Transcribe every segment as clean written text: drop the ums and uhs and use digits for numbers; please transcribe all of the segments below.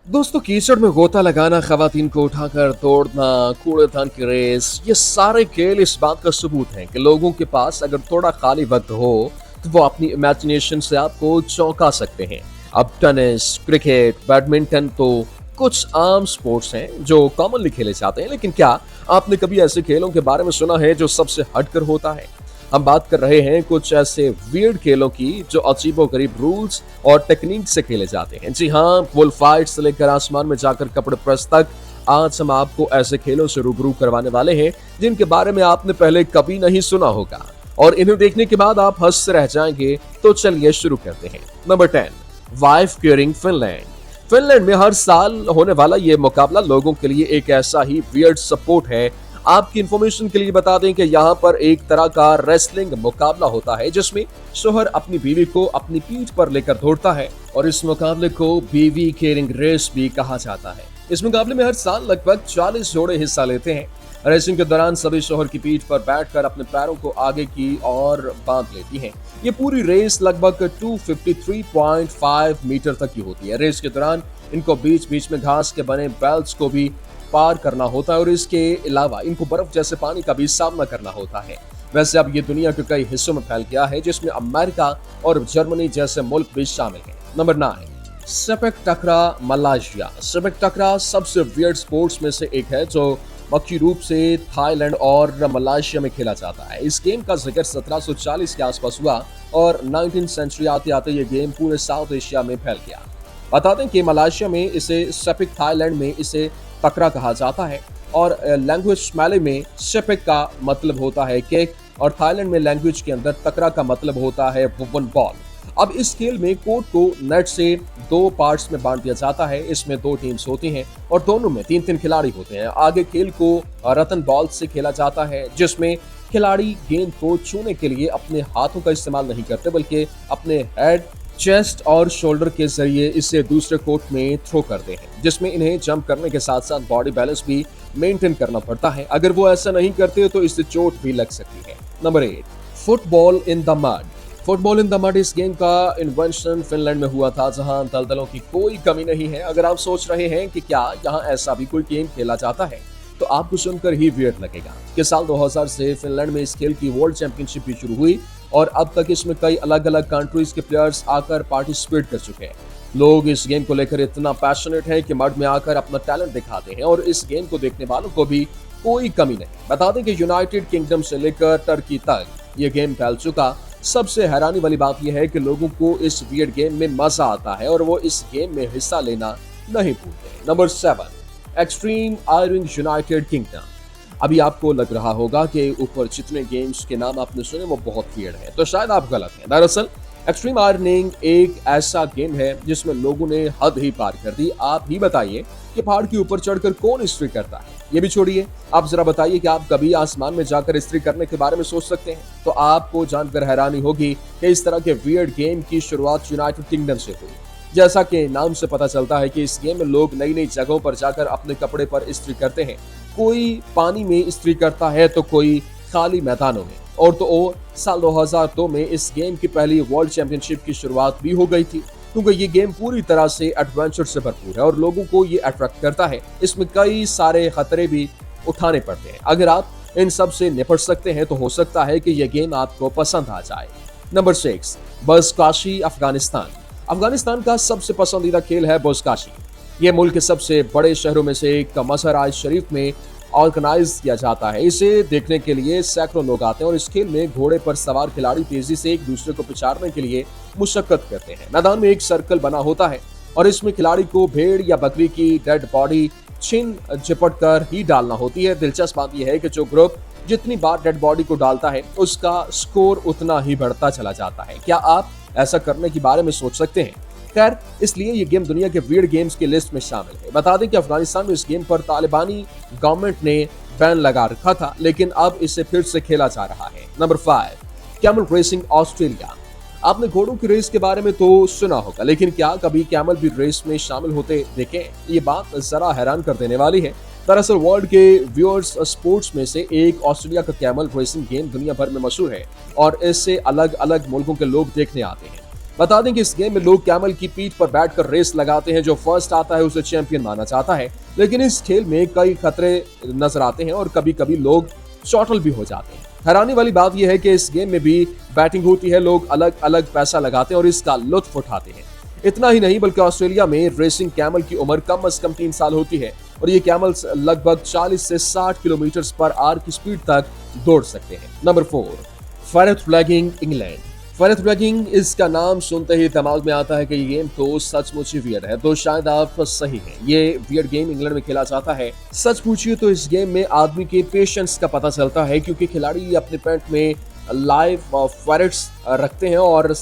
दोस्तों, कीचड़ में गोता लगाना, खवातीन को उठाकर तोड़ना, कूड़ेदान की रेस, ये सारे खेल इस बात का सबूत हैं कि लोगों के पास अगर थोड़ा खाली वक्त हो तो वो अपनी इमेजिनेशन से आपको चौंका सकते हैं। अब टेनिस, क्रिकेट, बैडमिंटन तो कुछ आम स्पोर्ट्स हैं जो कॉमनली खेले जाते हैं, लेकिन क्या आपने कभी ऐसे खेलों के बारे में सुना है जो सबसे हटकर होता है? हम बात कर रहे हैं कुछ ऐसे वियर्ड खेलों की जो अजीबोगरीब रूल्स और टेक्निक से खेले जाते हैं। जी हाँ, बुल फाइट से लेकर आसमान में जाकर कपड़े प्रेस तक, आज हम आपको ऐसे खेलों से रूबरू करवाने वाले हैं जिनके बारे में आपने पहले कभी नहीं सुना होगा, और इन्हें देखने के बाद आप हंस से रह जाएंगे। तो चलिए शुरू करते हैं। Number 10, wife curing Finland. Finland में हर साल होने वाला ये मुकाबला लोगों के लिए एक ऐसा ही वियर्ड सपोर्ट है। आपकी इंफॉर्मेशन के लिए बता दें कि यहाँ पर एक तरह का रेसलिंग मुकाबला होता है जिसमें शोहर अपनी बीवी को अपनी पीठ पर लेकर दौड़ता है, और इस मुकाबले को बीवी केयरिंग रेस भी कहा जाता है। इस मुकाबले में हर साल लगभग 40 जोड़े हिस्सा लेते हैं। रेसिंग के दौरान सभी शोहर की पीठ पर बैठकर अपने पैरों को आगे की ओर बांध लेती हैं। ये पूरी रेस लगभग 253.5 मीटर तक की होती है। रेस के दौरान इनको बीच बीच में घास के बने बेल्ट्स को भी पार करना होता है, और इसके अलावा इनको बर्फ जैसे पानी का भी सामना करना होता है। वैसे अब ये दुनिया के कई हिस्सों में फैल गया है जिसमें अमेरिका और जर्मनी जैसे मुल्क भी शामिल हैं। नंबर 9, सेपक टकरा मलेशिया। सेपक टकरा सबसे वियर्ड स्पोर्ट्स में से एक है जो मुख्य रूप से थाईलैंड और मलेशिया में खेला जाता है। इस गेम का जिक्र 1740 के आसपास हुआ और 19वीं सेंचुरी आते आते ये गेम पूरे साउथ एशिया में फैल गया। बता दें कि मलेशिया में इसे सेपिक, थाईलैंड में इसे तकरा कहा जाता है, और लैंग्वेज मैले में सेपिक का मतलब होता है केक, और थाईलैंड में लैंग्वेज के अंदर तकरा का मतलब होता है वुवन बॉल। अब इस खेल में कोर्ट को नेट से दो पार्ट्स में बांट दिया जाता है। इसमें दो टीम्स होती हैं और दोनों में तीन तीन खिलाड़ी होते हैं। आगे खेल को रतन बॉल से खेला जाता है जिसमें खिलाड़ी गेंद को छूने के लिए अपने हाथों का इस्तेमाल नहीं करते बल्कि अपने हेड, चेस्ट और शोल्डर के जरिए इसे दूसरे कोर्ट में थ्रो करते हैं, जिसमें इन्हें जंप करने के साथ साथ बॉडी बैलेंस भी मेंटेन करना पड़ता है। अगर वो ऐसा नहीं करते तो इससे चोट भी लग सकती है। Number 8, football in the mud. Football in the mud, इस गेम का इन्वेंशन फिनलैंड में हुआ था जहां दलदलों की कोई कमी नहीं है। अगर आप सोच रहे हैं कि क्या यहाँ ऐसा भी कोई गेम खेला जाता है तो आपको सुनकर ही वियर्ड लगेगा कि साल 2000 से फिनलैंड में इस खेल की वर्ल्ड चैंपियनशिप भी शुरू हुई, और अब तक इसमें कई अलग अलग कंट्रीज के प्लेयर्स आकर पार्टिसिपेट कर चुके हैं। लोग इस गेम को लेकर इतना पैशनेट हैं कि मड में आकर अपना टैलेंट दिखाते हैं, और इस गेम को देखने वालों को भी कोई कमी नहीं। बता दें कि यूनाइटेड किंगडम से लेकर टर्की तक ये गेम फैल चुका। सबसे हैरानी वाली बात यह है कि लोगों को इस वियर्ड गेम में मजा आता है और वो इस गेम में हिस्सा लेना नहीं भूलते। Number 7, extreme ironing United Kingdom. अभी आपको लग रहा होगा कि ऊपर जितने गेम्स के नाम आपने सुने वो बहुत वियर्ड है, तो शायद आप गलत हैं। दरअसल एक्सट्रीम आयरनिंग एक ऐसा गेम है जिसमें लोगों ने हद ही पार कर दी। आप ही बताइए कि पहाड़ के ऊपर चढ़कर कौन इस्त्री करता है? ये भी छोड़िए, आप जरा बताइए कि आप कभी आसमान में जाकर इस्त्री करने के बारे में सोच सकते हैं? तो आपको जानकर हैरानी होगी कि इस तरह के वियर्ड गेम की शुरुआत यूनाइटेड किंगडम से हुई। जैसा कि नाम से पता चलता है कि इस गेम में लोग नई नई जगहों पर जाकर अपने कपड़े पर इस्त्री करते हैं। कोई पानी में इस्त्री करता है तो कोई खाली मैदानों में, और तो और साल 2002 में इस गेम की पहली वर्ल्ड चैंपियनशिप की शुरुआत भी हो गई थी, क्योंकि ये गेम पूरी तरह से एडवेंचर से भरपूर है और लोगों को ये अट्रैक्ट करता है। इसमें कई सारे खतरे भी उठाने पड़ते हैं। अगर आप इन सब से निपट सकते हैं तो हो सकता है कि यह गेम आपको पसंद आ जाए। नंबर 6, बज़काशी अफगानिस्तान। अफगानिस्तान का सबसे पसंदीदा खेल है बज़काशी। ये मुल्क के सबसे बड़े शहरों में से एक मज़र-ए शरीफ में ऑर्गेनाइज किया जाता है। इसे देखने के लिए सैकड़ों लोग आते हैं, और इस खेल में घोड़े पर सवार खिलाड़ी तेजी से एक दूसरे को पिछाड़ने के लिए मुशक्कत करते हैं। मैदान में एक सर्कल बना होता है और इसमें खिलाड़ी को भेड़ या बकरी की डेड बॉडी छिन झपट कर ही डालना होती है। दिलचस्प बात यह है कि जो ग्रुप जितनी बार डेड बॉडी को डालता है उसका स्कोर उतना ही बढ़ता चला जाता है। क्या आप ऐसा करने के बारे में सोच सकते हैं? खैर, इसलिए ये गेम दुनिया के वियर्ड गेम्स की लिस्ट में शामिल है। बता दें कि अफगानिस्तान में इस गेम पर तालिबानी गवर्नमेंट ने बैन लगा रखा था, लेकिन अब इसे फिर से खेला जा रहा है। Number 5, camel racing Australia. आपने घोड़ों की रेस के बारे में तो सुना होगा, लेकिन क्या कभी कैमल भी रेस में शामिल होते देखे? ये बात जरा हैरान कर देने वाली है। दरअसल वर्ल्ड के व्यूअर्स स्पोर्ट्स में से एक ऑस्ट्रेलिया का कैमल रेसिंग गेम दुनिया भर में मशहूर है और इससे अलग अलग मुल्कों के लोग देखने आते हैं। बता दें कि इस गेम में लोग कैमल की पीठ पर बैठकर रेस लगाते हैं। जो फर्स्ट आता है उसे चैंपियन माना जाता है। लेकिन इस खेल में कई खतरे नजर आते हैं और कभी कभी लोग चौटल भी हो जाते हैं। हैरानी वाली बात यह है कि इस गेम में भी बैटिंग होती है। लोग अलग अलग पैसा लगाते हैं और इसका लुत्फ उठाते हैं। इतना ही नहीं बल्कि ऑस्ट्रेलिया में रेसिंग कैमल की उम्र कम से कम 3 साल होती है और ये कैमल्स लगभग 40 से 60 किलोमीटर पर आवर की स्पीड तक दौड़ सकते हैं। Number 4, ferret flagging England. Ferret flagging इसका नाम सुनते ही दिमाग में आता है कि ये गेम तो सचमुच ही वियर्ड है। तो शायद आप सही हैं, ये वियर्ड गेम इंग्लैंड में खेला जाता है। सच पूछिए तो इस गेम में आदमी के पेशेंस का पता चलता है, क्योंकि खिलाड़ी अपने पैंट में लाइव फेरेट्स रखते हैं और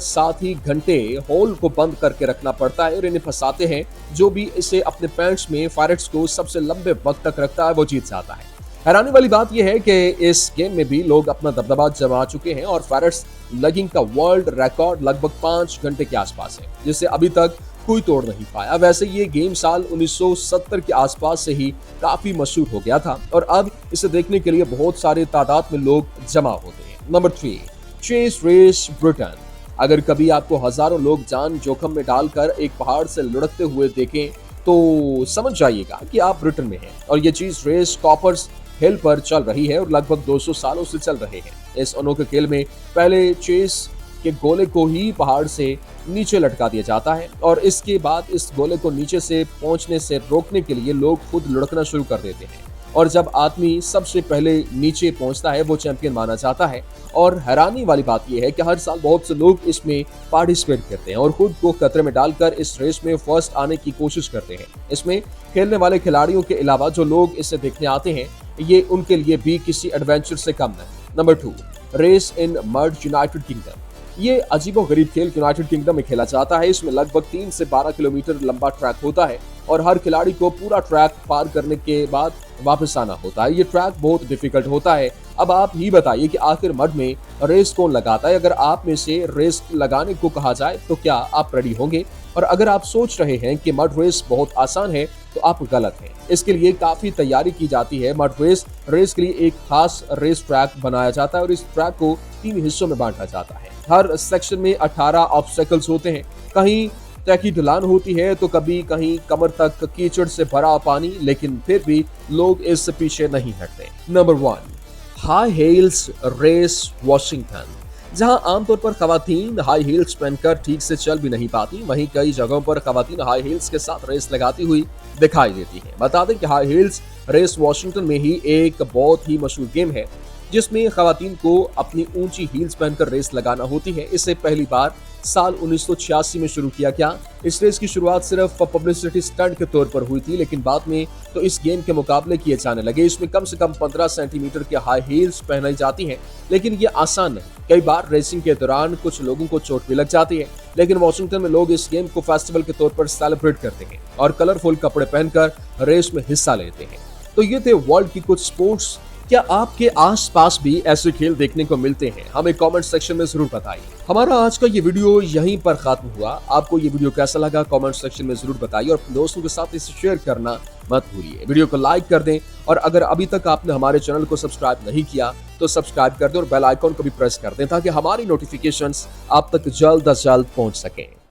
साथ ही घंटे होल को बंद करके रखना पड़ता है और इन्हें फंसाते हैं। जो भी इसे अपने पैंट्स में फेरेट्स को सबसे लंबे वक्त तक रखता है वो जीत जाता है। हैरानी वाली बात यह है कि इस गेम में भी लोग अपना दबदबा जमा चुके हैं और फेरेट्स लगिंग का वर्ल्ड रिकॉर्ड लगभग 5 घंटे के आसपास है, जिसे अभी तक कोई तोड़ नहीं पाया। वैसे ये गेम साल 1970 के आसपास से ही काफी मशहूर हो गया था और अब इसे देखने के लिए बहुत सारे तादाद में लोग जमा होते हैं। Number 3, chase race Britain. अगर कभी आपको हजारों लोग जान जोखिम में डालकर एक पहाड़ से लुढ़कते हुए देखें तो समझ जाइएगा कि आप ब्रिटेन में हैं और ये चीज रेस कॉपर्स हिल पर चल रही है और लगभग 200 सालों से चल रहे हैं। इस अनोखे खेल में पहले चेस के गोले को ही पहाड़ से नीचे लटका दिया जाता है और इसके बाद इस गोले को नीचे से पहुंचने से रोकने के लिए लोग खुद लुढ़कना शुरू कर देते हैं और जब आदमी सबसे पहले नीचे पहुंचता है वो चैंपियन माना जाता है। और हैरानी वाली बात यह है कि हर साल बहुत से लोग इसमें पार्टिसिपेट करते हैं और खुद को खतरे में डालकर इस रेस में फर्स्ट आने की कोशिश करते हैं। इसमें खेलने वाले खिलाड़ियों के अलावा जो लोग इसे देखने आते हैं ये उनके लिए भी किसी एडवेंचर से कम नहीं। Number 2, race in mud United Kingdom. ये अजीबोगरीब खेल यूनाइटेड किंगडम में खेला जाता है। इसमें लगभग 3 से 12 किलोमीटर लंबा ट्रैक होता है और हर खिलाड़ी को पूरा ट्रैक पार करने के बाद वापस आना होता है। ये ट्रैक बहुत डिफिकल्ट होता है। अब आप ही बताइए कि आखिर मड में रेस कौन लगाता है। अगर आप में से रेस लगाने को कहा जाए तो क्या आप रेडी होंगे? और अगर आप सोच रहे हैं कि मड रेस बहुत आसान है तो आप गलत हैं। इसके लिए काफी तैयारी की जाती है। मड रेस के लिए एक खास रेस ट्रैक बनाया जाता है और इस ट्रैक को 3 हिस्सों में बांटा जाता है। हर सेक्शन में 18 ऑब्स्टेकल्स होते हैं। कहीं तय की ढलान होती है तो कहीं कमर तक कीचड़ से भरा पानी, लेकिन फिर भी लोग इससे पीछे नहीं हटते। Number 1, high heels race Washington. जहां आमतौर पर खवातीन हाई हील्स पहनकर ठीक से चल भी नहीं पाती, वहीं कई जगहों पर खवातीन हाई हील्स के साथ रेस लगाती हुई दिखाई देती हैं। बता दें कि हाई हील्स रेस वॉशिंगटन में ही एक बहुत ही मशहूर गेम है जिसमें खवातीन को अपनी ऊंची हील्स पहनकर रेस लगाना होती है। इसे पहली बार साल 1986 में शुरू किया गया। इस रेस की शुरुआत सिर्फ पब्लिसिटी स्टंट के तौर पर हुई थी, लेकिन बाद में तो इस गेम के मुकाबले किए जाने लगे। इसमें कम से कम 15 सेंटीमीटर के हाई हील्स पहनाई जाती हैं, लेकिन ये आसान नहीं। कई बार रेसिंग के दौरान कुछ लोगों को चोट भी लग जाती है, लेकिन वॉशिंगटन में लोग इस गेम को फेस्टिवल के तौर पर सेलिब्रेट करते हैं और कलरफुल कपड़े पहनकर रेस में हिस्सा लेते हैं। तो ये थे वर्ल्ड की कुछ स्पोर्ट्स। क्या आपके आसपास भी ऐसे खेल देखने को मिलते हैं? हमें कमेंट सेक्शन में जरूर बताइए। हमारा आज का ये वीडियो यहीं पर खत्म हुआ। आपको ये वीडियो कैसा लगा कमेंट सेक्शन में जरूर बताइए और अपने दोस्तों के साथ इसे शेयर करना मत भूलिए। वीडियो को लाइक कर दें और अगर अभी तक आपने हमारे चैनल को सब्सक्राइब नहीं किया तो सब्सक्राइब कर दें और बेल आइकॉन को भी प्रेस कर दें ताकि हमारी नोटिफिकेशंस आप तक जल्द अज जल्द पहुंच सकें।